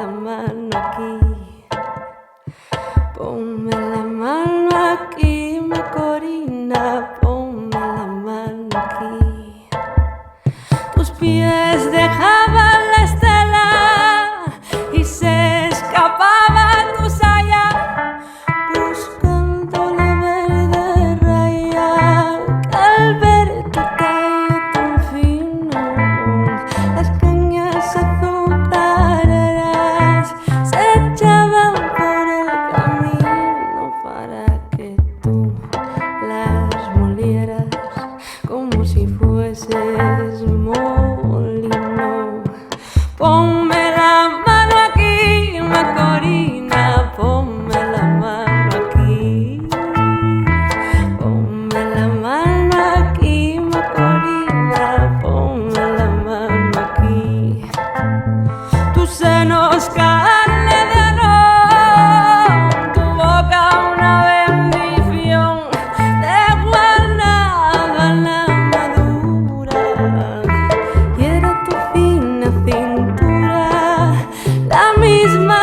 mano aquí, ponme la mano aquí, Macorina, ponme la mano aquí. Tus pies dejaban la estela y se escapaba tu saya, buscando la verde raya que al verte caía tan fino. Las cañas azucareras se echaban por el camino para que tú las molieras como si fueses molino. Ponme la mano aquí, Macorina, ponme la mano aquí. Ponme la mano aquí, Macorina, ponme la mano aquí. Tus senos carne de honor, tu boca una bendición de guanábana madura, y era tu fina cintura la misma